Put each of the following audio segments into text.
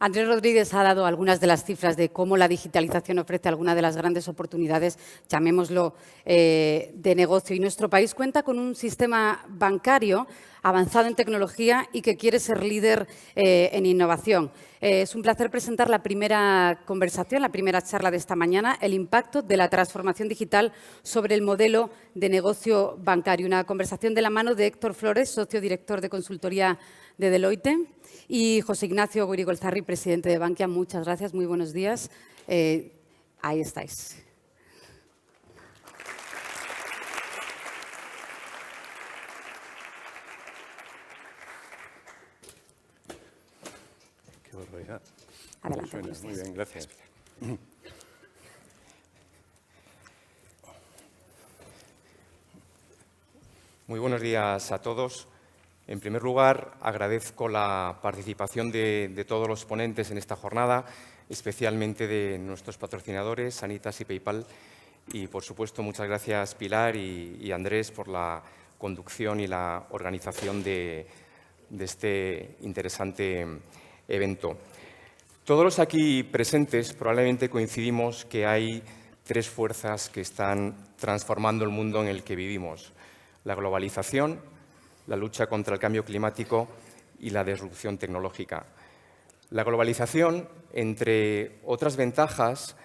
Andrés Rodríguez ha dado algunas de las cifras de cómo la digitalización ofrece algunas de las grandes oportunidades, llamémoslo, de negocio. Y nuestro país cuenta con un sistema bancario avanzado en tecnología y que quiere ser líder en innovación. Es un placer presentar la primera conversación, la primera charla de esta mañana, el impacto de la transformación digital sobre el modelo de negocio bancario. Una conversación de la mano de Héctor Flores, socio director de consultoría de Deloitte, y José Ignacio Gurigolzarri, presidente de Bankia. Muchas gracias, muy buenos días. Ahí estáis. Qué barbaridad. Adelante. Muy bien, gracias. Muy buenos días a todos. En primer lugar, agradezco la participación de todos los ponentes en esta jornada, especialmente de nuestros patrocinadores, Sanitas y PayPal. Y, por supuesto, muchas gracias, Pilar y Andrés, por la conducción y la organización de este interesante evento. Todos los aquí presentes probablemente coincidimos que hay tres fuerzas que están transformando el mundo en el que vivimos: la globalización, la lucha contra el cambio climático y la disrupción tecnológica. La globalización, entre otras ventajas,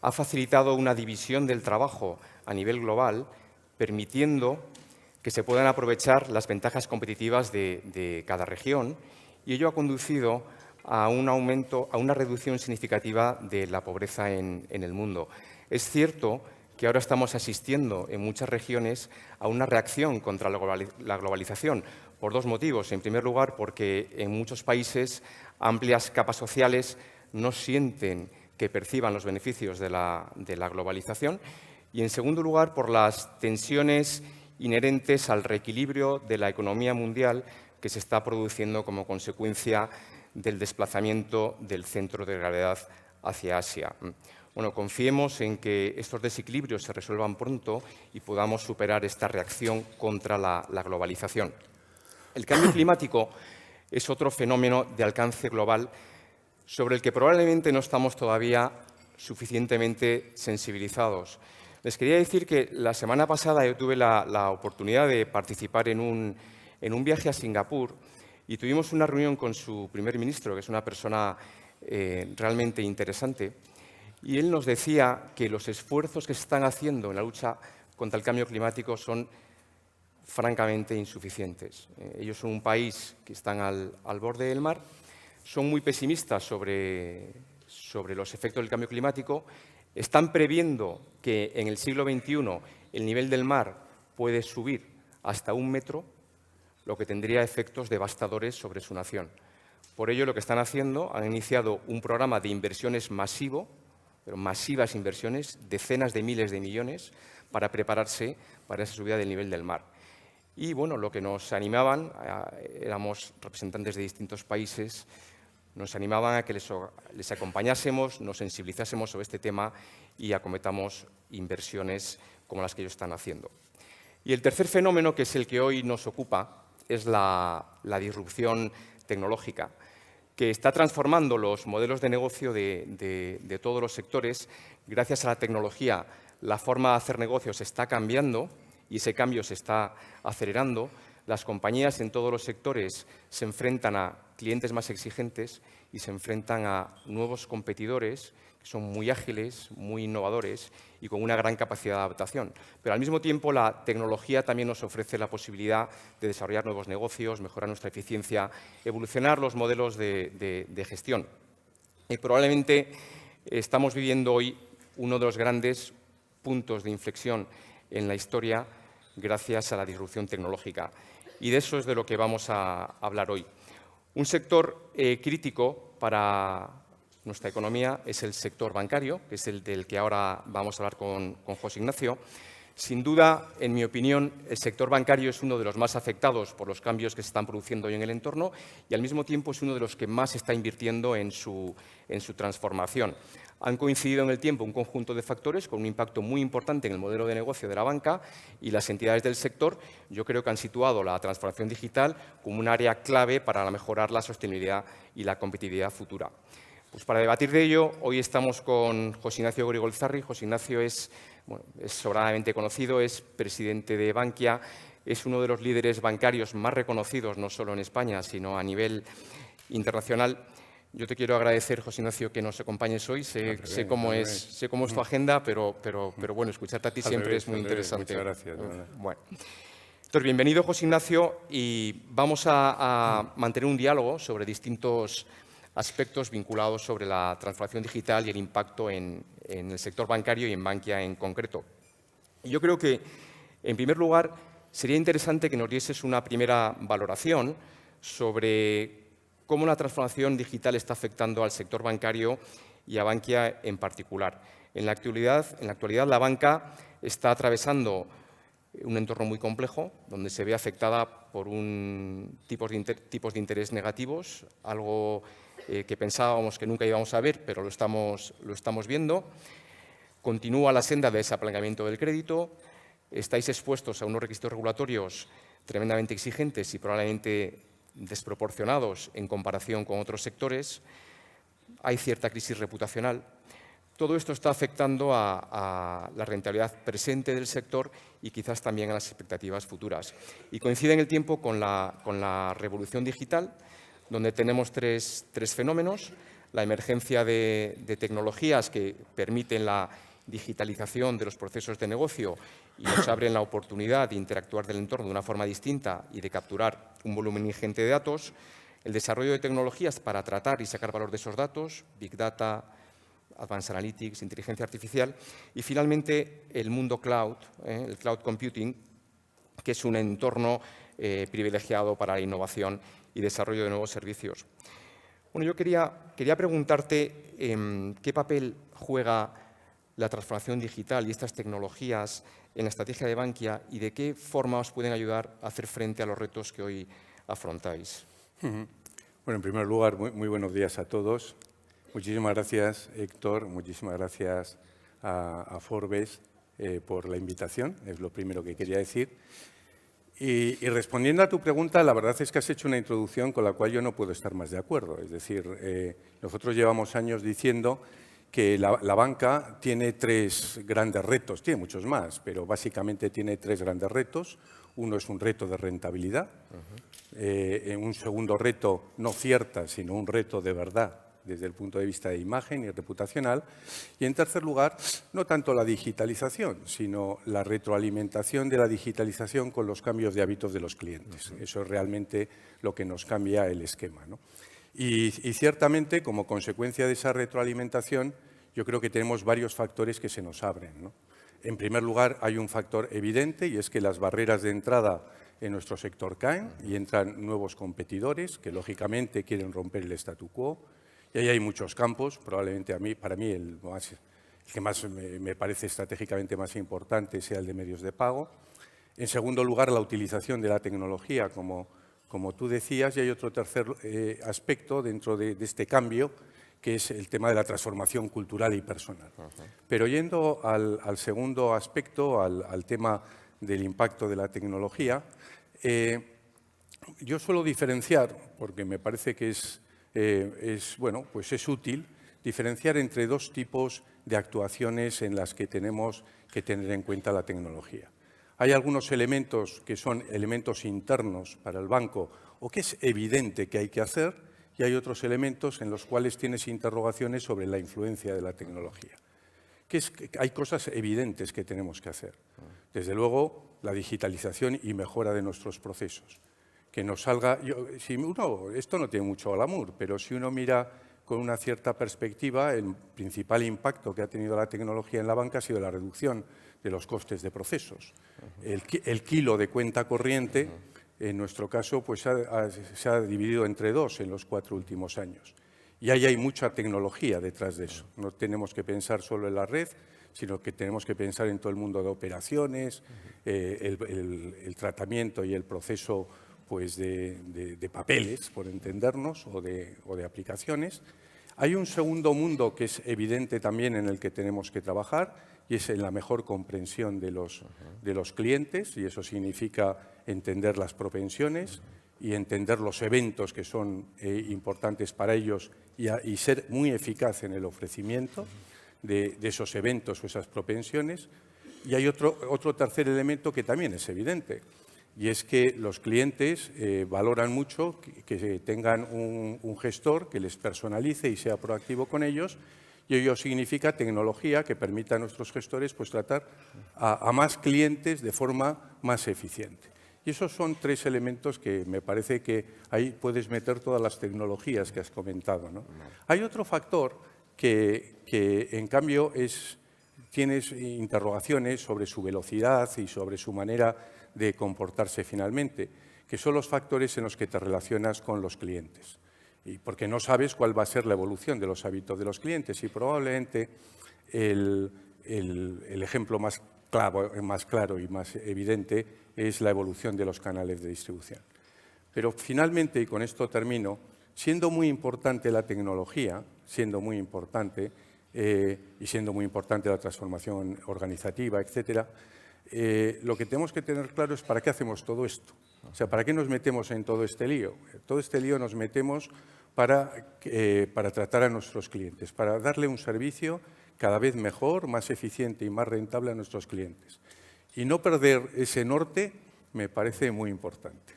ha facilitado una división del trabajo a nivel global, permitiendo que se puedan aprovechar las ventajas competitivas de cada región, y ello ha conducido a un aumento, a una reducción significativa de la pobreza en el mundo. Es cierto que ahora estamos asistiendo en muchas regiones a una reacción contra la globalización por dos motivos. En primer lugar, porque en muchos países amplias capas sociales no sienten que perciban los beneficios de la globalización. Y, en segundo lugar, por las tensiones inherentes al reequilibrio de la economía mundial que se está produciendo como consecuencia del desplazamiento del centro de gravedad hacia Asia. Bueno, confiemos en que estos desequilibrios se resuelvan pronto y podamos superar esta reacción contra la globalización. El cambio climático es otro fenómeno de alcance global sobre el que probablemente no estamos todavía suficientemente sensibilizados. Les quería decir que la semana pasada yo tuve la oportunidad de participar en un viaje a Singapur y tuvimos una reunión con su primer ministro, que es una persona realmente interesante. Y él nos decía que los esfuerzos que se están haciendo en la lucha contra el cambio climático son francamente insuficientes. Ellos son un país que están al borde del mar, son muy pesimistas sobre los efectos del cambio climático, están previendo que en el siglo XXI el nivel del mar puede subir hasta 1 metro, lo que tendría efectos devastadores sobre su nación. Por ello, lo que están haciendo, han iniciado un programa de inversiones masivo, pero masivas inversiones, decenas de miles de millones, para prepararse para esa subida del nivel del mar. Y, bueno, lo que nos animaban, éramos representantes de distintos países, nos animaban a que les acompañásemos, nos sensibilizásemos sobre este tema y acometamos inversiones como las que ellos están haciendo. Y el tercer fenómeno, que es el que hoy nos ocupa, es la disrupción tecnológica, que está transformando los modelos de negocio de todos los sectores. Gracias a la tecnología, la forma de hacer negocios está cambiando y ese cambio se está acelerando. Las compañías en todos los sectores se enfrentan a clientes más exigentes y se enfrentan a nuevos competidores que son muy ágiles, muy innovadores y con una gran capacidad de adaptación. Pero, al mismo tiempo, la tecnología también nos ofrece la posibilidad de desarrollar nuevos negocios, mejorar nuestra eficiencia, evolucionar los modelos de gestión. Y probablemente estamos viviendo hoy uno de los grandes puntos de inflexión en la historia gracias a la disrupción tecnológica. Y de eso es de lo que vamos a hablar hoy. Un sector crítico para nuestra economía es el sector bancario, que es el del que ahora vamos a hablar con José Ignacio. Sin duda, en mi opinión, el sector bancario es uno de los más afectados por los cambios que se están produciendo hoy en el entorno y, al mismo tiempo, es uno de los que más está invirtiendo en su transformación. Han coincidido en el tiempo un conjunto de factores con un impacto muy importante en el modelo de negocio de la banca, y las entidades del sector yo creo que han situado la transformación digital como un área clave para mejorar la sostenibilidad y la competitividad futura. Pues para debatir de ello, hoy estamos con José Ignacio Gorigolzarri. José Ignacio es sobradamente conocido, es presidente de Bankia, es uno de los líderes bancarios más reconocidos, no solo en España, sino a nivel internacional. Yo te quiero agradecer, José Ignacio, que nos acompañes hoy. Sé cómo es tu agenda, pero bueno, escucharte a ti siempre es muy interesante. Muchas gracias. Bueno. Entonces, bienvenido, José Ignacio, y vamos a mantener un diálogo sobre distintos aspectos vinculados sobre la transformación digital y el impacto en el sector bancario y en Bankia en concreto. Y yo creo que, en primer lugar, sería interesante que nos dieses una primera valoración sobre cómo la transformación digital está afectando al sector bancario y a Bankia en particular. En la actualidad, la banca está atravesando un entorno muy complejo, donde se ve afectada por tipos de interés negativos, algo que pensábamos que nunca íbamos a ver, pero lo estamos viendo. Continúa la senda de desapalancamiento del crédito. Estáis expuestos a unos requisitos regulatorios tremendamente exigentes y probablemente desproporcionados en comparación con otros sectores. Hay cierta crisis reputacional. Todo esto está afectando a la rentabilidad presente del sector y quizás también a las expectativas futuras. Y coincide en el tiempo con la revolución digital, donde tenemos tres fenómenos: la emergencia de tecnologías que permiten la digitalización de los procesos de negocio y nos abren la oportunidad de interactuar del entorno de una forma distinta y de capturar un volumen ingente de datos; el desarrollo de tecnologías para tratar y sacar valor de esos datos, Big Data, Advanced Analytics, inteligencia artificial; y finalmente el mundo cloud, el cloud computing, que es un entorno privilegiado para la innovación y desarrollo de nuevos servicios. Bueno, yo quería preguntarte qué papel juega la transformación digital y estas tecnologías en la estrategia de Bankia y de qué forma os pueden ayudar a hacer frente a los retos que hoy afrontáis. Bueno, en primer lugar, muy buenos días a todos. Muchísimas gracias, Héctor. Muchísimas gracias a Forbes por la invitación, es lo primero que quería decir. Y respondiendo a tu pregunta, la verdad es que has hecho una introducción con la cual yo no puedo estar más de acuerdo. Es decir, nosotros llevamos años diciendo que la banca tiene tres grandes retos, tiene muchos más, pero básicamente tiene tres grandes retos. Uno es un reto de rentabilidad, un segundo reto no cierta, sino un reto de verdad desde el punto de vista de imagen y reputacional, y en tercer lugar, no tanto la digitalización, sino la retroalimentación de la digitalización con los cambios de hábitos de los clientes. Eso es realmente lo que nos cambia el esquema, ¿no? Y ciertamente, como consecuencia de esa retroalimentación, yo creo que tenemos varios factores que se nos abren, ¿no? En primer lugar, hay un factor evidente, y es que las barreras de entrada en nuestro sector caen y entran nuevos competidores que, lógicamente, quieren romper el statu quo. Y ahí hay muchos campos, probablemente para mí el que más me parece estratégicamente más importante sea el de medios de pago. En segundo lugar, la utilización de la tecnología, como tú decías, y hay otro tercer aspecto dentro de este cambio, que es el tema de la transformación cultural y personal. Pero yendo al segundo aspecto, al tema del impacto de la tecnología, yo suelo diferenciar, porque me parece que es útil diferenciar entre dos tipos de actuaciones en las que tenemos que tener en cuenta la tecnología. Hay algunos elementos que son elementos internos para el banco o que es evidente que hay que hacer, y hay otros elementos en los cuales tienes interrogaciones sobre la influencia de la tecnología. Hay cosas evidentes que tenemos que hacer. Desde luego, la digitalización y mejora de nuestros procesos. Que nos salga, esto no tiene mucho glamour, pero si uno mira con una cierta perspectiva, el principal impacto que ha tenido la tecnología en la banca ha sido la reducción de los costes de procesos. El kilo de cuenta corriente, en nuestro caso, pues se ha dividido entre dos en los 4 últimos años. Y ahí hay mucha tecnología detrás de eso. No tenemos que pensar solo en la red, sino que tenemos que pensar en todo el mundo de operaciones, el tratamiento y el proceso pues de papeles, por entendernos, o de aplicaciones. Hay un segundo mundo que es evidente también en el que tenemos que trabajar y es en la mejor comprensión de los clientes, y eso significa entender las propensiones y entender los eventos que son importantes para ellos y ser muy eficaz en el ofrecimiento de esos eventos o esas propensiones. Y hay otro tercer elemento que también es evidente, y es que los clientes valoran mucho que tengan un gestor que les personalice y sea proactivo con ellos, y ello significa tecnología que permita a nuestros gestores pues, tratar a más clientes de forma más eficiente. Y esos son tres elementos que me parece que ahí puedes meter todas las tecnologías que has comentado, ¿no? Hay otro factor que en cambio tienes interrogaciones sobre su velocidad y sobre su manera de comportarse finalmente, que son los factores en los que te relacionas con los clientes. Y porque no sabes cuál va a ser la evolución de los hábitos de los clientes, y probablemente el ejemplo más claro y más evidente es la evolución de los canales de distribución. Pero finalmente, y con esto termino, siendo muy importante la tecnología, siendo muy importante y siendo muy importante la transformación organizativa, etcétera, lo que tenemos que tener claro es para qué hacemos todo esto. O sea, ¿para qué nos metemos en todo este lío? Todo este lío nos metemos para tratar a nuestros clientes, para darle un servicio cada vez mejor, más eficiente y más rentable a nuestros clientes. Y no perder ese norte me parece muy importante.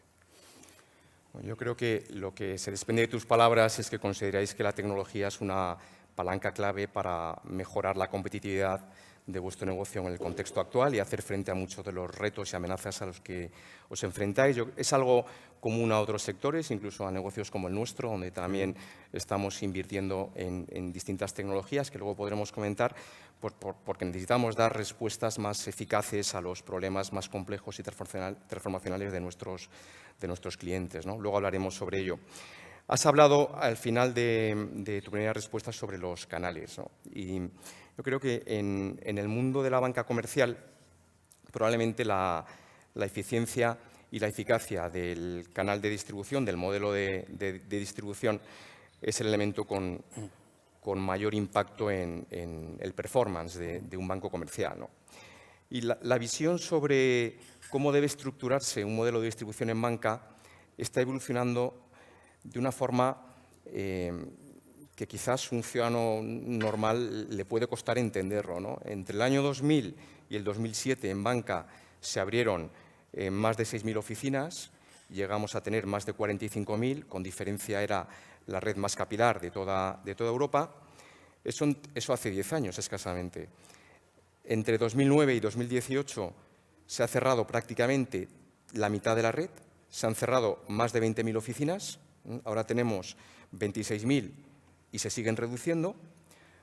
Yo creo que lo que se desprende de tus palabras es que consideráis que la tecnología es una palanca clave para mejorar la competitividad de vuestro negocio en el contexto actual y hacer frente a muchos de los retos y amenazas a los que os enfrentáis. Es algo común a otros sectores, incluso a negocios como el nuestro, donde también estamos invirtiendo en distintas tecnologías que luego podremos comentar, porque necesitamos dar respuestas más eficaces a los problemas más complejos y transformacionales de nuestros clientes, ¿no? Luego hablaremos sobre ello. Has hablado al final de tu primera respuesta sobre los canales, ¿no? Y yo creo que en el mundo de la banca comercial probablemente la eficiencia y la eficacia del canal de distribución, del modelo de distribución, es el elemento con mayor impacto en el performance de un banco comercial, ¿no? Y la visión sobre cómo debe estructurarse un modelo de distribución en banca está evolucionando de una forma que quizás un ciudadano normal le puede costar entenderlo, ¿no? Entre el año 2000 y el 2007 en banca se abrieron más de 6.000 oficinas, llegamos a tener más de 45.000, con diferencia era la red más capilar de toda Europa. Eso hace 10 años escasamente. Entre 2009 y 2018 se ha cerrado prácticamente la mitad de la red, se han cerrado más de 20.000 oficinas, ahora tenemos 26.000 y se siguen reduciendo.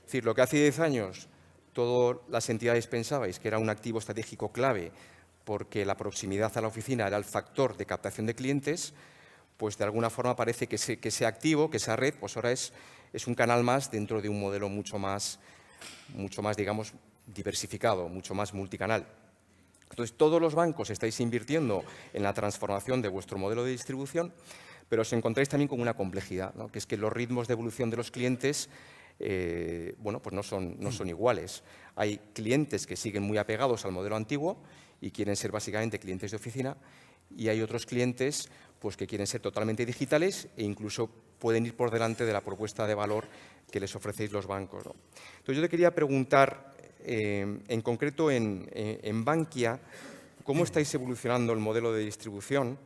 Es decir, lo que hace 10 años todas las entidades pensabais que era un activo estratégico clave porque la proximidad a la oficina era el factor de captación de clientes, pues de alguna forma parece que ese activo, que esa red, pues ahora es un canal más dentro de un modelo mucho más, digamos, diversificado, mucho más multicanal. Entonces, todos los bancos estáis invirtiendo en la transformación de vuestro modelo de distribución, pero os encontráis también con una complejidad, ¿no? Que es que los ritmos de evolución de los clientes bueno, pues no son iguales. Hay clientes que siguen muy apegados al modelo antiguo y quieren ser básicamente clientes de oficina, y hay otros clientes pues, que quieren ser totalmente digitales e incluso pueden ir por delante de la propuesta de valor que les ofrecéis los bancos, ¿no? Entonces, yo te quería preguntar, en concreto en Bankia, ¿cómo estáis evolucionando el modelo de distribución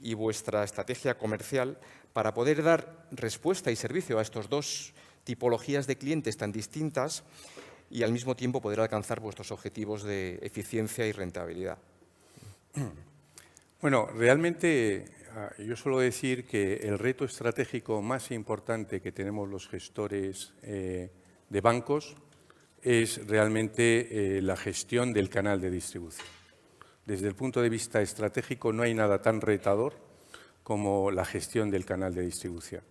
y vuestra estrategia comercial para poder dar respuesta y servicio a estos dos tipologías de clientes tan distintas y al mismo tiempo poder alcanzar vuestros objetivos de eficiencia y rentabilidad? Bueno, realmente yo suelo decir que el reto estratégico más importante que tenemos los gestores de bancos es realmente la gestión del canal de distribución. Desde el punto de vista estratégico no hay nada tan retador como la gestión del canal de distribución.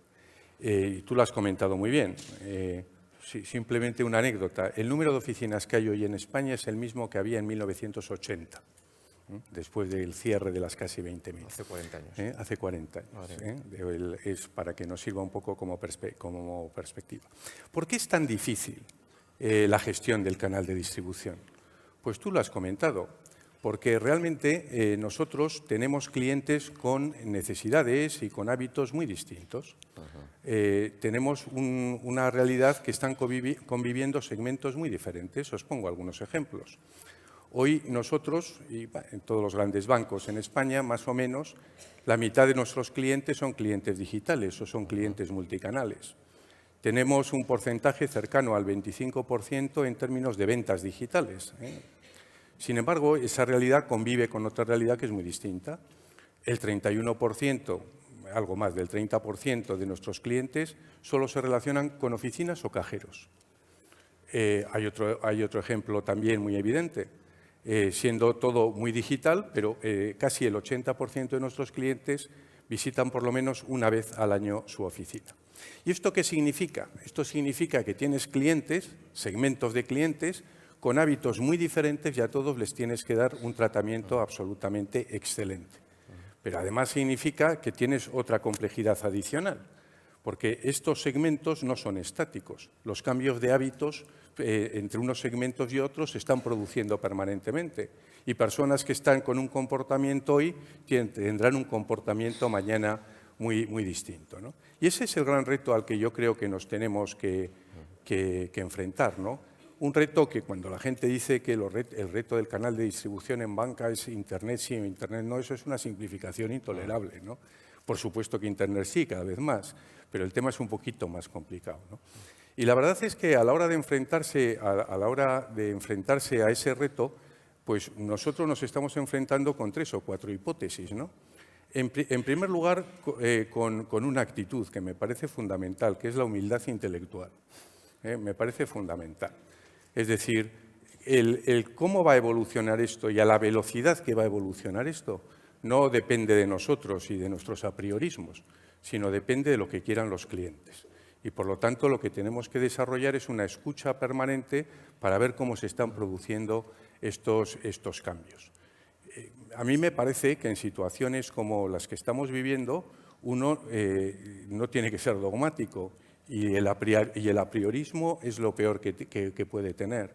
Tú lo has comentado muy bien. Simplemente una anécdota. El número de oficinas que hay hoy en España es el mismo que había en 1980. después del cierre de las casi 20.000. Hace 40 años. Hace 40 años. Es para que nos sirva un poco como perspectiva. ¿Por qué es tan difícil la gestión del canal de distribución? Pues tú lo has comentado, porque realmente nosotros tenemos clientes con necesidades y con hábitos muy distintos. Tenemos una realidad que están conviviendo segmentos muy diferentes. Os pongo algunos ejemplos. Hoy nosotros, y en todos los grandes bancos en España, más o menos, la mitad de nuestros clientes son clientes digitales o son clientes multicanales. Tenemos un porcentaje cercano al 25% en términos de ventas digitales. Sin embargo, esa realidad convive con otra realidad que es muy distinta. El 31%, algo más del 30% de nuestros clientes solo se relacionan con oficinas o cajeros. Hay otro ejemplo también muy evidente. Siendo todo muy digital, pero casi el 80% de nuestros clientes visitan por lo menos una vez al año su oficina. ¿Y esto qué significa? Esto significa que tienes clientes, segmentos de clientes, con hábitos muy diferentes y a todos les tienes que dar un tratamiento absolutamente excelente. Pero además significa que tienes otra complejidad adicional, porque estos segmentos no son estáticos. Los cambios de hábitos entre unos segmentos y otros se están produciendo permanentemente. Y personas que están con un comportamiento hoy tendrán un comportamiento mañana muy distinto, ¿no? Y ese es el gran reto al que yo creo que nos tenemos que enfrentar, ¿no? Un reto que cuando la gente dice que el reto del canal de distribución en banca es Internet sí o Internet no, eso es una simplificación intolerable, ¿no? Por supuesto que Internet sí, cada vez más, pero el tema es un poquito más complicado, ¿no? Y la verdad es que a la hora de enfrentarse a ese reto, pues nosotros nos estamos enfrentando con 3 o 4 hipótesis, ¿no? En primer lugar, con una actitud que me parece fundamental, que es la humildad intelectual. Me parece fundamental. Es decir, el cómo va a evolucionar esto y a la velocidad que va a evolucionar esto no depende de nosotros y de nuestros apriorismos, sino depende de lo que quieran los clientes. Y, por lo tanto, lo que tenemos que desarrollar es una escucha permanente para ver cómo se están produciendo estos cambios. A mí me parece que en situaciones como las que estamos viviendo, uno no tiene que ser dogmático y el apriorismo es lo peor que puede tener.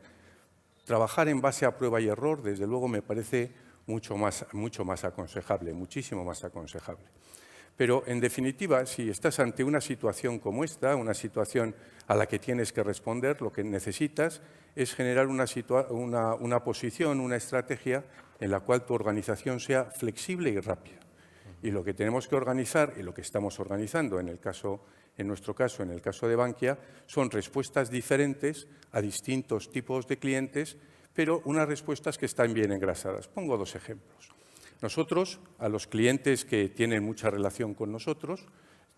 Trabajar en base a prueba y error, desde luego, me parece mucho más aconsejable, muchísimo más aconsejable. Pero, en definitiva, si estás ante una situación como esta, una situación a la que tienes que responder, lo que necesitas es generar una posición, una estrategia en la cual tu organización sea flexible y rápida. Y lo que tenemos que organizar, y lo que estamos organizando en nuestro caso, en el caso de Bankia, son respuestas diferentes a distintos tipos de clientes, pero unas respuestas que están bien engrasadas. Pongo 2 ejemplos. Nosotros, a los clientes que tienen mucha relación con nosotros,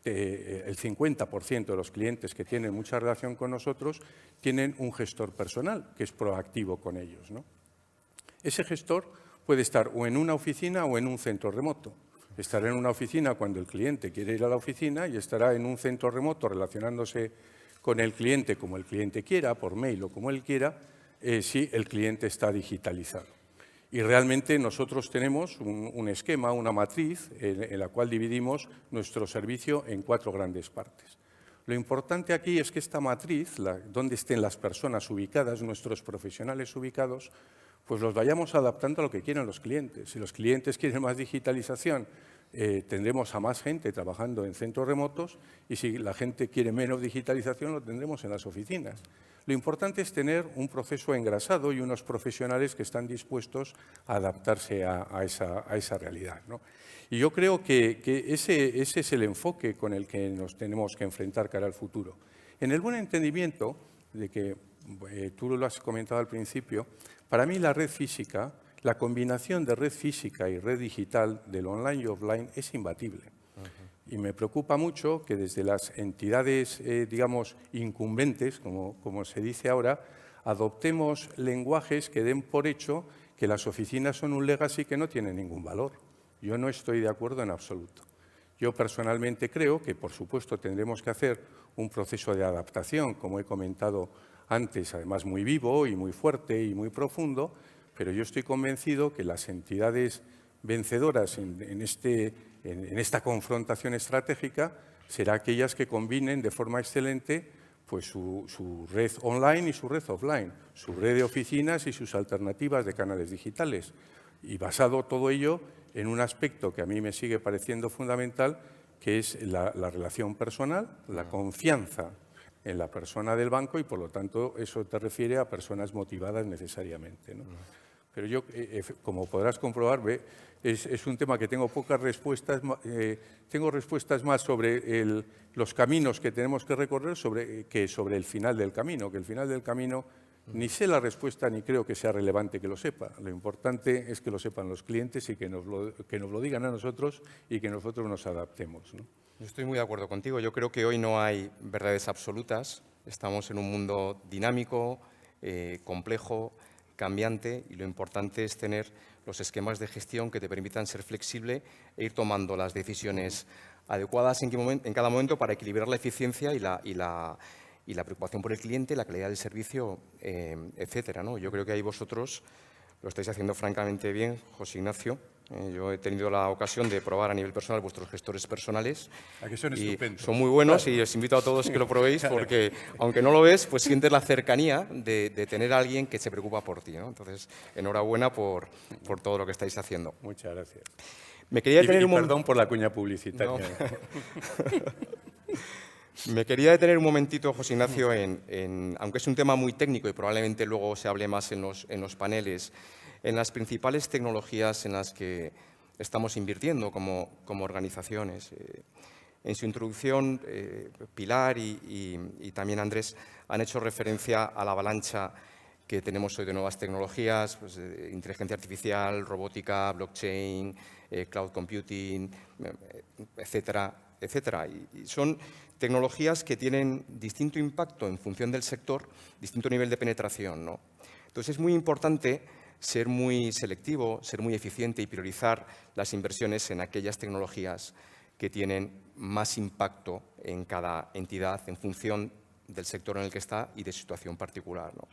el 50% de los clientes que tienen mucha relación con nosotros tienen un gestor personal que es proactivo con ellos, ¿no? Ese gestor puede estar o en una oficina o en un centro remoto. Estará en una oficina cuando el cliente quiere ir a la oficina y estará en un centro remoto relacionándose con el cliente como el cliente quiera, por mail o como él quiera, si el cliente está digitalizado. Y realmente nosotros tenemos un esquema, una matriz, en la cual dividimos nuestro servicio en 4 grandes partes. Lo importante aquí es que esta matriz, donde estén las personas ubicadas, nuestros profesionales ubicados, pues los vayamos adaptando a lo que quieran los clientes. Si los clientes quieren más digitalización, tendremos a más gente trabajando en centros remotos y si la gente quiere menos digitalización, lo tendremos en las oficinas. Lo importante es tener un proceso engrasado y unos profesionales que están dispuestos a adaptarse a esa realidad, ¿no? Y yo creo que ese es el enfoque con el que nos tenemos que enfrentar cara al futuro. En el buen entendimiento de que, tú lo has comentado al principio, para mí la red física, la combinación de red física y red digital, del online y offline, es imbatible. Y me preocupa mucho que desde las entidades, digamos, incumbentes, como se dice ahora, adoptemos lenguajes que den por hecho que las oficinas son un legacy que no tiene ningún valor. Yo no estoy de acuerdo en absoluto. Yo personalmente creo que, por supuesto, tendremos que hacer un proceso de adaptación, como he comentado antes, además muy vivo y muy fuerte y muy profundo, pero yo estoy convencido que las entidades vencedoras en esta confrontación estratégica serán aquellas que combinen de forma excelente pues, su red online y su red offline, su red de oficinas y sus alternativas de canales digitales. Y basado todo ello en un aspecto que a mí me sigue pareciendo fundamental, que es la relación personal, la confianza en la persona del banco y, por lo tanto, eso te refiere a personas motivadas necesariamente, ¿no? Pero yo, como podrás comprobar, es un tema que tengo pocas respuestas, tengo respuestas más sobre los caminos que tenemos que recorrer que sobre el final del camino, que el final del camino ni sé la respuesta ni creo que sea relevante que lo sepa. Lo importante es que lo sepan los clientes y que nos lo digan a nosotros y que nosotros nos adaptemos, ¿no? Yo estoy muy de acuerdo contigo. Yo creo que hoy no hay verdades absolutas. Estamos en un mundo dinámico, complejo, cambiante, y lo importante es tener los esquemas de gestión que te permitan ser flexible e ir tomando las decisiones adecuadas en cada momento para equilibrar la eficiencia y la preocupación por el cliente, la calidad del servicio, etcétera, ¿no? Yo creo que ahí vosotros lo estáis haciendo francamente bien, José Ignacio. Yo he tenido la ocasión de probar a nivel personal vuestros gestores personales. ¿A que son estupendos? Son muy buenos, y os invito a todos que lo probéis, porque aunque no lo ves, pues sientes la cercanía de tener a alguien que se preocupa por ti, ¿no? Entonces, enhorabuena por todo lo que estáis haciendo. Muchas gracias. Me quería detener perdón por la cuña publicitaria. No. Me quería detener un momentito, José Ignacio, aunque es un tema muy técnico y probablemente luego se hable más en los paneles, en las principales tecnologías en las que estamos invirtiendo como organizaciones. En su introducción, Pilar y también Andrés han hecho referencia a la avalancha que tenemos hoy de nuevas tecnologías, pues, inteligencia artificial, robótica, blockchain, cloud computing, etcétera, etcétera. Y son tecnologías que tienen distinto impacto en función del sector, distinto nivel de penetración, ¿no? Entonces, es muy importante ser muy selectivo, ser muy eficiente y priorizar las inversiones en aquellas tecnologías que tienen más impacto en cada entidad en función del sector en el que está y de su situación particular, ¿no?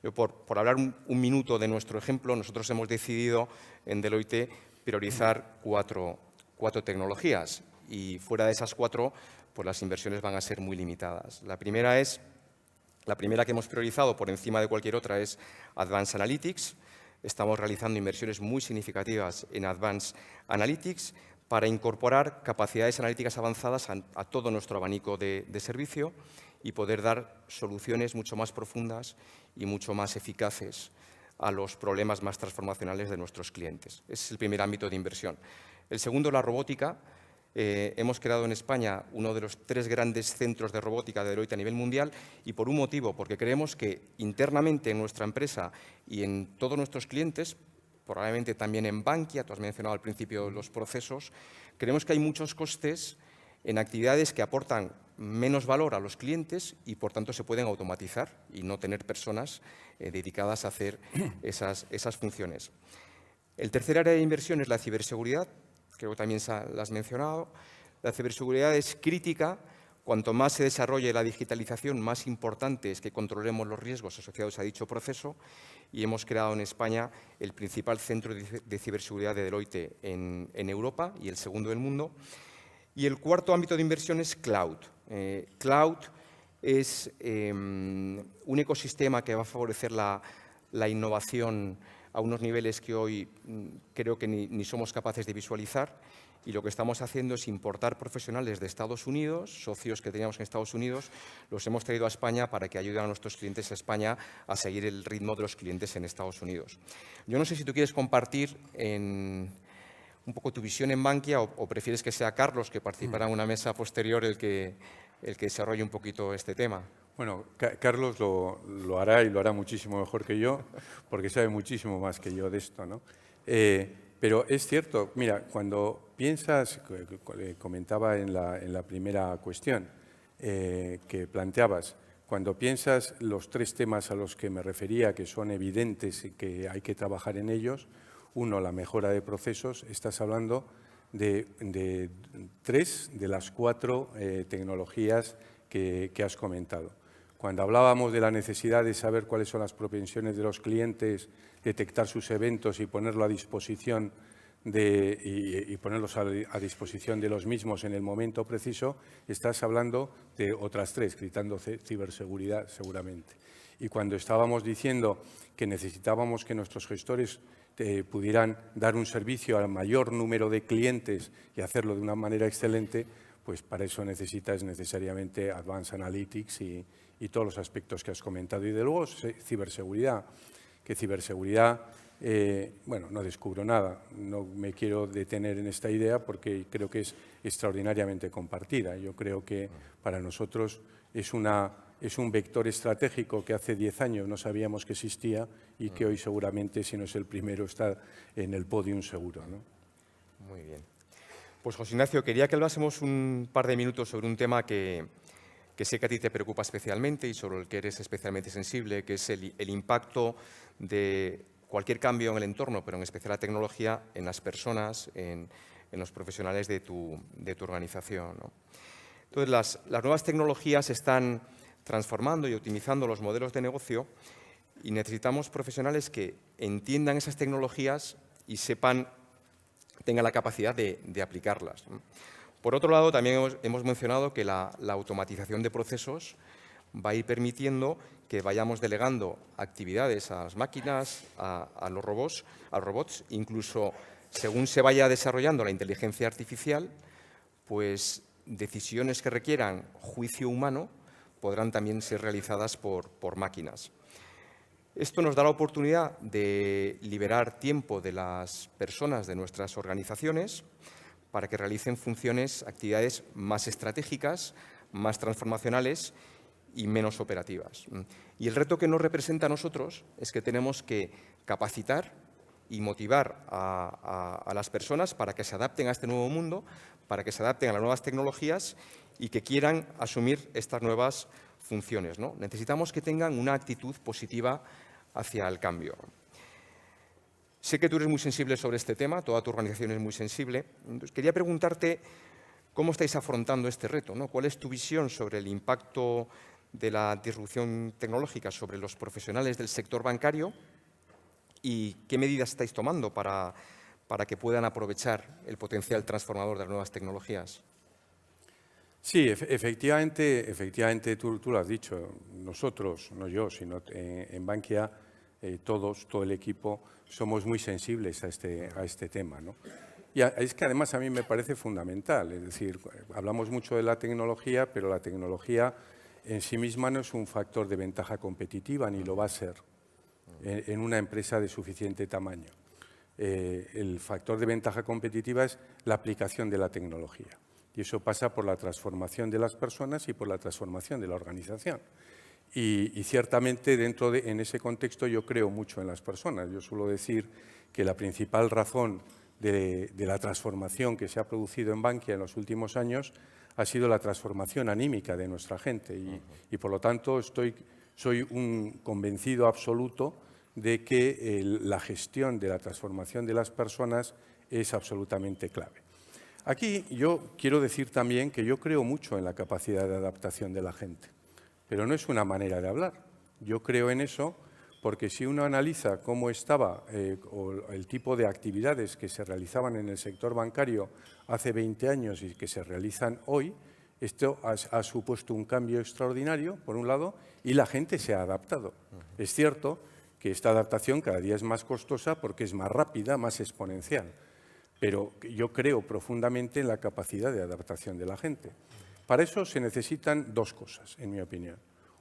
Yo, por hablar un minuto de nuestro ejemplo, nosotros hemos decidido en Deloitte priorizar cuatro tecnologías, y fuera de esas cuatro, pues las inversiones van a ser muy limitadas. La primera que hemos priorizado por encima de cualquier otra es Advanced Analytics. Estamos realizando inversiones muy significativas en Advanced Analytics para incorporar capacidades analíticas avanzadas a todo nuestro abanico de servicio y poder dar soluciones mucho más profundas y mucho más eficaces a los problemas más transformacionales de nuestros clientes. Ese es el primer ámbito de inversión. El segundo, la robótica. Hemos creado en España uno de los 3 grandes centros de robótica de Deloitte a nivel mundial, y por un motivo, porque creemos que internamente en nuestra empresa y en todos nuestros clientes, probablemente también en Bankia, tú has mencionado al principio los procesos, creemos que hay muchos costes en actividades que aportan menos valor a los clientes y, por tanto, se pueden automatizar y no tener personas dedicadas a hacer esas funciones. El tercer área de inversión es la ciberseguridad. Creo que también la has mencionado. La ciberseguridad es crítica. Cuanto más se desarrolle la digitalización, más importante es que controlemos los riesgos asociados a dicho proceso, y hemos creado en España el principal centro de ciberseguridad de Deloitte en Europa y el segundo del mundo. Y el cuarto ámbito de inversión es cloud. Cloud es un ecosistema que va a favorecer la innovación a unos niveles que hoy creo que ni somos capaces de visualizar, y lo que estamos haciendo es importar profesionales de Estados Unidos, socios que teníamos en Estados Unidos, los hemos traído a España para que ayuden a nuestros clientes a España a seguir el ritmo de los clientes en Estados Unidos. Yo no sé si tú quieres compartir un poco tu visión en Bankia, o prefieres que sea Carlos, que participará en una mesa posterior, el que desarrolle un poquito este tema. Bueno, Carlos lo hará, y lo hará muchísimo mejor que yo, porque sabe muchísimo más que yo de esto, ¿no? Pero es cierto, mira, cuando piensas, comentaba en la primera cuestión que planteabas, cuando piensas los 3 temas a los que me refería, que son evidentes y que hay que trabajar en ellos, uno, la mejora de procesos, estás hablando de 3 de las 4 tecnologías que has comentado. Cuando hablábamos de la necesidad de saber cuáles son las propensiones de los clientes, detectar sus eventos y ponerlo a disposición y ponerlos a disposición de los mismos en el momento preciso, estás hablando de otras tres, gritando ciberseguridad seguramente. Y cuando estábamos diciendo que necesitábamos que nuestros gestores pudieran dar un servicio al mayor número de clientes y hacerlo de una manera excelente, pues para eso necesitas necesariamente Advanced Analytics y todos los aspectos que has comentado. Y de luego ciberseguridad, que ciberseguridad, bueno, no descubro nada, no me quiero detener en esta idea porque creo que es extraordinariamente compartida. Yo creo que para nosotros es un vector estratégico que hace 10 años no sabíamos que existía y que hoy seguramente, si no es el primero, está en el podium seguro, ¿no? Muy bien. Pues, José Ignacio, quería que hablásemos un par de minutos sobre un tema que sé que a ti te preocupa especialmente y sobre el que eres especialmente sensible, que es el impacto de cualquier cambio en el entorno, pero en especial la tecnología, en las personas, en los profesionales de tu organización, ¿no? Entonces, las nuevas tecnologías están transformando y optimizando los modelos de negocio y necesitamos profesionales que entiendan esas tecnologías y tengan la capacidad de aplicarlas, ¿no? Por otro lado, también hemos mencionado que la automatización de procesos va a ir permitiendo que vayamos delegando actividades a las máquinas, a los robots, incluso según se vaya desarrollando la inteligencia artificial, pues decisiones que requieran juicio humano podrán también ser realizadas por máquinas. Esto nos da la oportunidad de liberar tiempo de las personas de nuestras organizaciones para que realicen actividades más estratégicas, más transformacionales y menos operativas. Y el reto que nos representa a nosotros es que tenemos que capacitar y motivar a las personas para que se adapten a este nuevo mundo, para que se adapten a las nuevas tecnologías y que quieran asumir estas nuevas funciones, ¿no? Necesitamos que tengan una actitud positiva hacia el cambio. Sé que tú eres muy sensible sobre este tema, toda tu organización es muy sensible. Entonces, quería preguntarte cómo estáis afrontando este reto, ¿no? ¿Cuál es tu visión sobre el impacto de la disrupción tecnológica sobre los profesionales del sector bancario y qué medidas estáis tomando para que puedan aprovechar el potencial transformador de las nuevas tecnologías? Sí, efectivamente tú lo has dicho. Nosotros, no yo, sino en Bankia, todo el equipo, somos muy sensibles a este tema, ¿no? Y es que además a mí me parece fundamental. Es decir, hablamos mucho de la tecnología, pero la tecnología en sí misma no es un factor de ventaja competitiva, ni lo va a ser en una empresa de suficiente tamaño. El factor de ventaja competitiva es la aplicación de la tecnología. Y eso pasa por la transformación de las personas y por la transformación de la organización. Y ciertamente en ese contexto yo creo mucho en las personas. Yo suelo decir que la principal razón de la transformación que se ha producido en Bankia en los últimos años ha sido la transformación anímica de nuestra gente. Y por lo tanto soy un convencido absoluto de que la gestión de la transformación de las personas es absolutamente clave. Aquí yo quiero decir también que yo creo mucho en la capacidad de adaptación de la gente, pero no es una manera de hablar. Yo creo en eso porque si uno analiza cómo estaba o el tipo de actividades que se realizaban en el sector bancario hace 20 años y que se realizan hoy, esto ha supuesto un cambio extraordinario, por un lado, y la gente se ha adaptado. Es cierto que esta adaptación cada día es más costosa porque es más rápida, más exponencial. Pero yo creo profundamente en la capacidad de adaptación de la gente. Para eso se necesitan dos cosas, en mi opinión.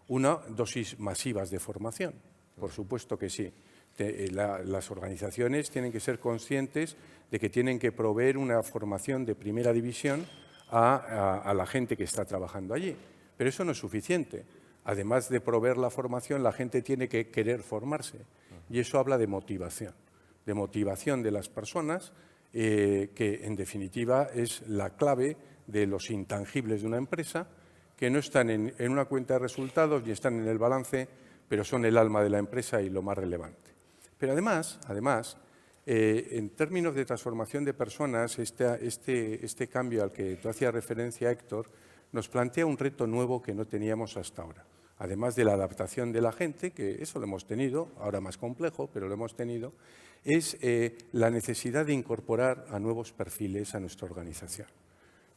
Una, dosis masivas de formación, por supuesto que sí. Las organizaciones tienen que ser conscientes de que tienen que proveer una formación de primera división a la gente que está trabajando allí. Pero eso no es suficiente. Además de proveer la formación, la gente tiene que querer formarse. Y eso habla de motivación de las personas, que en definitiva es la clave de los intangibles de una empresa, que no están en una cuenta de resultados ni están en el balance, pero son el alma de la empresa y lo más relevante. Pero además, en términos de transformación de personas, este cambio al que tú hacías referencia, Héctor, nos plantea un reto nuevo que no teníamos hasta ahora. además de la adaptación de la gente, que eso lo hemos tenido, ahora más complejo, pero lo hemos tenido, es la necesidad de incorporar a nuevos perfiles a nuestra organización.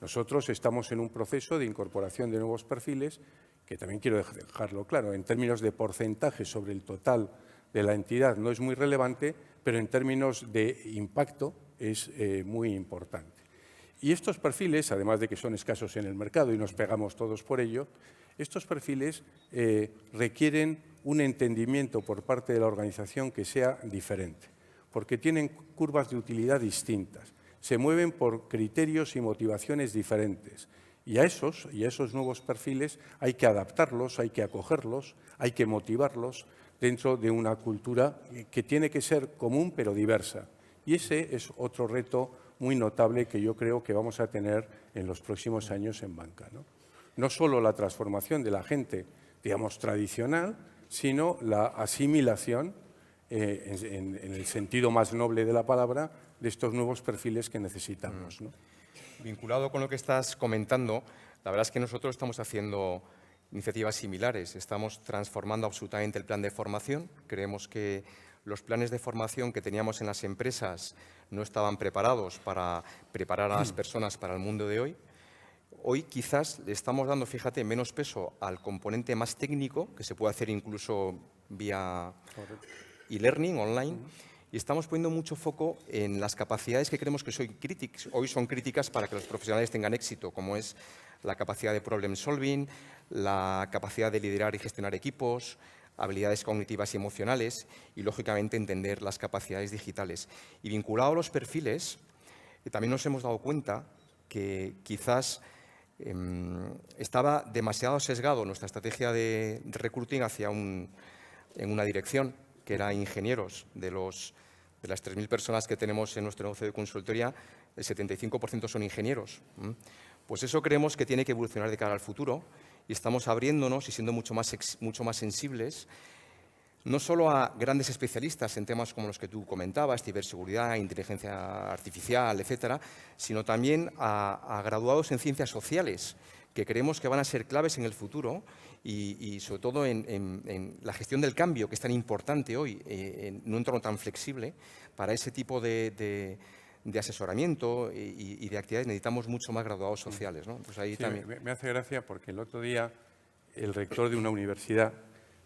Nosotros estamos en un proceso de incorporación de nuevos perfiles, que también quiero dejarlo claro, en términos de porcentaje sobre el total de la entidad no es muy relevante, pero en términos de impacto es muy importante. Y estos perfiles, además de que son escasos en el mercado y nos pegamos todos por ello, estos perfiles requieren un entendimiento por parte de la organización que sea diferente, porque tienen curvas de utilidad distintas, se mueven por criterios y motivaciones diferentes. Y a esos nuevos perfiles hay que adaptarlos, hay que acogerlos, hay que motivarlos dentro de una cultura que tiene que ser común pero diversa. Y ese es otro reto muy notable que yo creo que vamos a tener en los próximos años en banca, ¿no? No solo la transformación de la gente, digamos, tradicional, sino la asimilación, en el sentido más noble de la palabra, de estos nuevos perfiles que necesitamos, ¿no? Vinculado con lo que estás comentando, la verdad es que nosotros estamos haciendo iniciativas similares. Estamos transformando absolutamente el plan de formación. Creemos que los planes de formación que teníamos en las empresas no estaban preparados para preparar a las personas para el mundo de hoy. Hoy quizás le estamos dando, fíjate, menos peso al componente más técnico, que se puede hacer incluso vía e-learning online, y estamos poniendo mucho foco en las capacidades que creemos que hoy son críticas para que los profesionales tengan éxito, como es la capacidad de problem solving, la capacidad de liderar y gestionar equipos, habilidades cognitivas y emocionales y, lógicamente, entender las capacidades digitales. Y vinculado a los perfiles, también nos hemos dado cuenta que quizás estaba demasiado sesgado nuestra estrategia de recruiting en una dirección, que era ingenieros. De las 3.000 personas que tenemos en nuestro negocio de consultoría, el 75% son ingenieros. Pues eso creemos que tiene que evolucionar de cara al futuro y estamos abriéndonos y siendo mucho más sensibles, no solo a grandes especialistas en temas como los que tú comentabas, ciberseguridad, inteligencia artificial, etcétera, sino también a graduados en ciencias sociales, que creemos que van a ser claves en el futuro y sobre todo en la gestión del cambio, que es tan importante hoy, en un entorno tan flexible. Para ese tipo de asesoramiento y de actividades necesitamos mucho más graduados sociales, ¿no? Pues ahí sí, también. Me hace gracia porque el otro día el rector de una universidad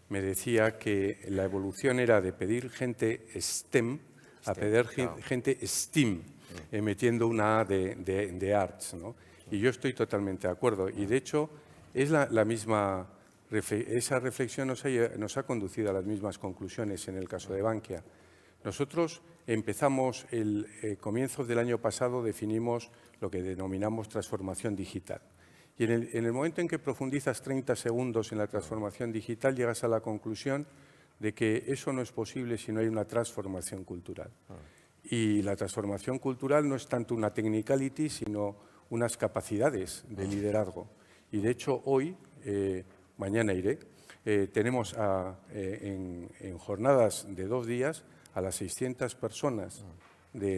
me decía que la evolución era de pedir gente STEM a pedir claro. gente STEAM, metiendo una A de Arts, ¿no? Y yo estoy totalmente de acuerdo. Y de hecho, es la misma, esa reflexión nos ha conducido a las mismas conclusiones en el caso de Bankia. Nosotros empezamos, comienzos del año pasado, definimos lo que denominamos transformación digital. Y en el momento en que profundizas 30 segundos en la transformación digital, llegas a la conclusión de que eso no es posible si no hay una transformación cultural. Y la transformación cultural no es tanto una technicality, sino unas capacidades de liderazgo. Y de hecho, hoy, mañana iré, tenemos en jornadas de 2 días a las 600 personas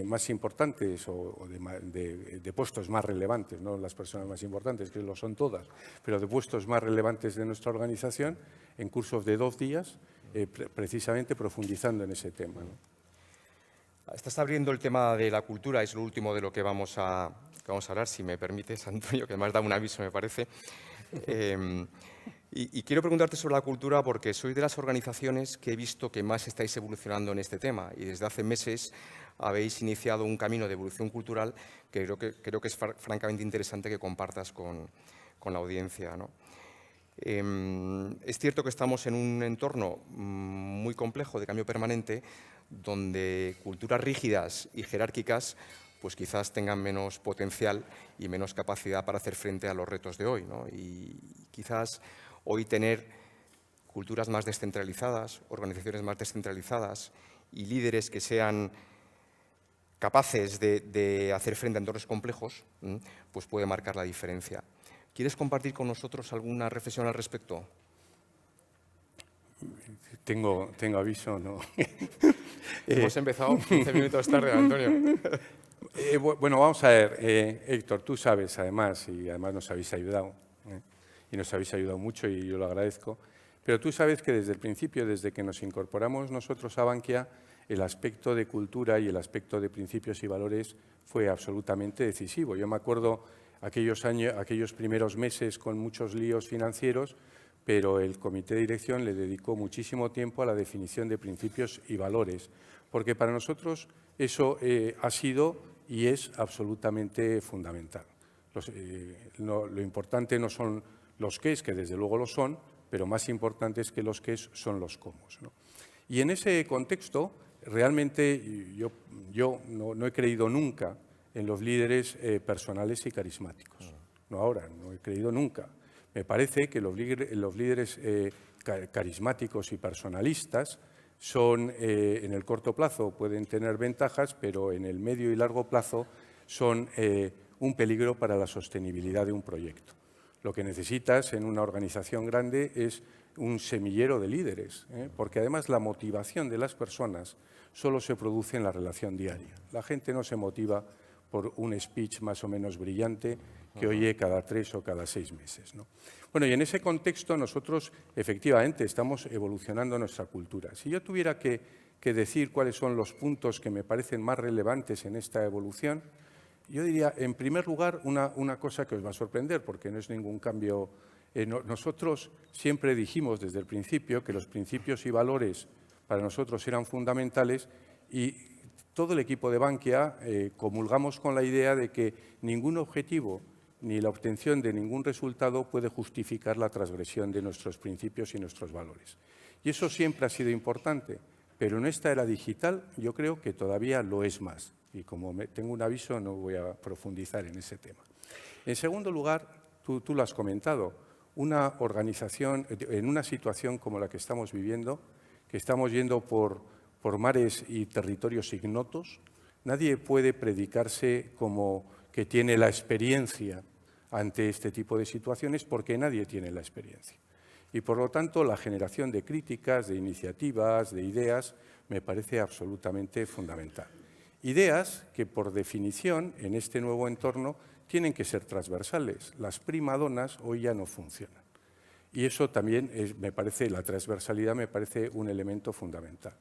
más importantes o de puestos más relevantes, no las personas más importantes, que lo son todas, pero de puestos más relevantes de nuestra organización, en cursos de 2 días, precisamente profundizando en ese tema, ¿no? Estás abriendo el tema de la cultura, es lo último de lo que vamos a hablar, si me permites, Antonio, que me has dado un aviso, me parece. Y quiero preguntarte sobre la cultura porque sois de las organizaciones que he visto que más estáis evolucionando en este tema y desde hace meses habéis iniciado un camino de evolución cultural que creo que es francamente interesante que compartas con la audiencia, ¿no? Es cierto que estamos en un entorno muy complejo de cambio permanente donde culturas rígidas y jerárquicas pues quizás tengan menos potencial y menos capacidad para hacer frente a los retos de hoy, ¿no? Y quizás hoy tener culturas más descentralizadas, organizaciones más descentralizadas y líderes que sean capaces de hacer frente a entornos complejos, pues puede marcar la diferencia. ¿Quieres compartir con nosotros alguna reflexión al respecto? Tengo aviso, ¿no? Hemos empezado 15 minutos tarde, Antonio. Bueno, vamos a ver, Héctor, tú sabes además, y además nos habéis ayudado, y nos habéis ayudado mucho y yo lo agradezco, Pero tú sabes que desde el principio, desde que nos incorporamos nosotros a Bankia, el aspecto de cultura y el aspecto de principios y valores fue absolutamente decisivo. Yo me acuerdo aquellos primeros meses con muchos líos financieros, pero el comité de dirección le dedicó muchísimo tiempo a la definición de principios y valores, porque para nosotros eso ha sido y es absolutamente fundamental. Lo importante no son los qués, que desde luego lo son, pero más importante es que los qués son los cómo, ¿no? Y en ese contexto, realmente yo no he creído nunca en los líderes personales y carismáticos. No ahora, no he creído nunca. Me parece que los líderes carismáticos y personalistas son, en el corto plazo pueden tener ventajas, pero en el medio y largo plazo son un peligro para la sostenibilidad de un proyecto. Lo que necesitas en una organización grande es un semillero de líderes, porque además la motivación de las personas solo se produce en la relación diaria. La gente no se motiva por un speech más o menos brillante que oye cada 3 o cada 6 meses, ¿no? Bueno, y en ese contexto nosotros efectivamente estamos evolucionando nuestra cultura. Si yo tuviera que decir cuáles son los puntos que me parecen más relevantes en esta evolución, yo diría, en primer lugar, una cosa que os va a sorprender, porque no es ningún cambio. Nosotros siempre dijimos desde el principio que los principios y valores para nosotros eran fundamentales y todo el equipo de Bankia comulgamos con la idea de que ningún objetivo ni la obtención de ningún resultado puede justificar la transgresión de nuestros principios y nuestros valores. Y eso siempre ha sido importante, pero en esta era digital yo creo que todavía lo es más. Y como tengo un aviso, no voy a profundizar en ese tema. En segundo lugar, tú lo has comentado, una organización, en una situación como la que estamos viviendo, que estamos yendo por mares y territorios ignotos, nadie puede predicarse como que tiene la experiencia ante este tipo de situaciones, porque nadie tiene la experiencia. Y, por lo tanto, la generación de críticas, de iniciativas, de ideas, me parece absolutamente fundamental. Ideas que, por definición, en este nuevo entorno, tienen que ser transversales. Las primadonas hoy ya no funcionan. Y eso también, la transversalidad me parece un elemento fundamental.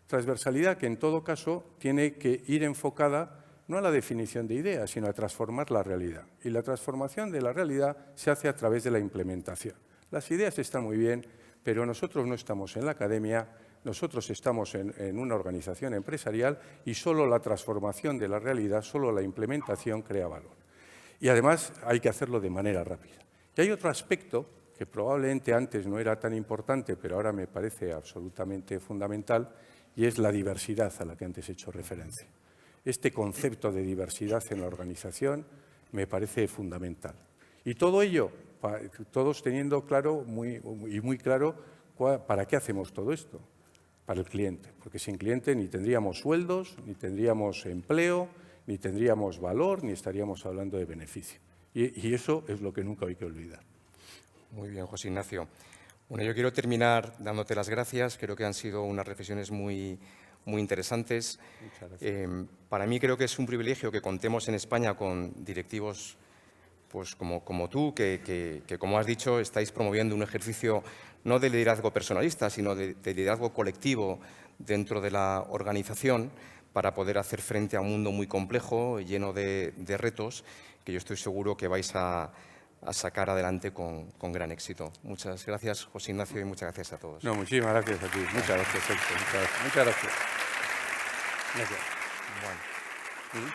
Transversalidad que, en todo caso, tiene que ir enfocada no a la definición de ideas, sino a transformar la realidad. Y la transformación de la realidad se hace a través de la implementación. Las ideas están muy bien, pero nosotros no estamos en la academia, nosotros estamos en una organización empresarial y solo la transformación de la realidad, solo la implementación crea valor. Y además hay que hacerlo de manera rápida. Y hay otro aspecto que probablemente antes no era tan importante, pero ahora me parece absolutamente fundamental, y es la diversidad a la que antes he hecho referencia. Este concepto de diversidad en la organización me parece fundamental. Y todo ello, todos teniendo claro, muy claro, ¿para qué hacemos todo esto? Para el cliente, porque sin cliente ni tendríamos sueldos, ni tendríamos empleo, ni tendríamos valor, ni estaríamos hablando de beneficio. Y eso es lo que nunca hay que olvidar. Muy bien, José Ignacio. Bueno, yo quiero terminar dándote las gracias. Creo que han sido unas reflexiones muy interesantes. Muchas gracias. Para mí creo que es un privilegio que contemos en España con directivos pues, como tú, que, como has dicho, estáis promoviendo un ejercicio no de liderazgo personalista, sino de liderazgo colectivo dentro de la organización para poder hacer frente a un mundo muy complejo, lleno de retos, que yo estoy seguro que vais a sacar adelante con gran éxito. Muchas gracias, José Ignacio, y muchas gracias a todos. No, muchísimas gracias a ti. Muchas gracias, Héctor. Muchas gracias. Bueno.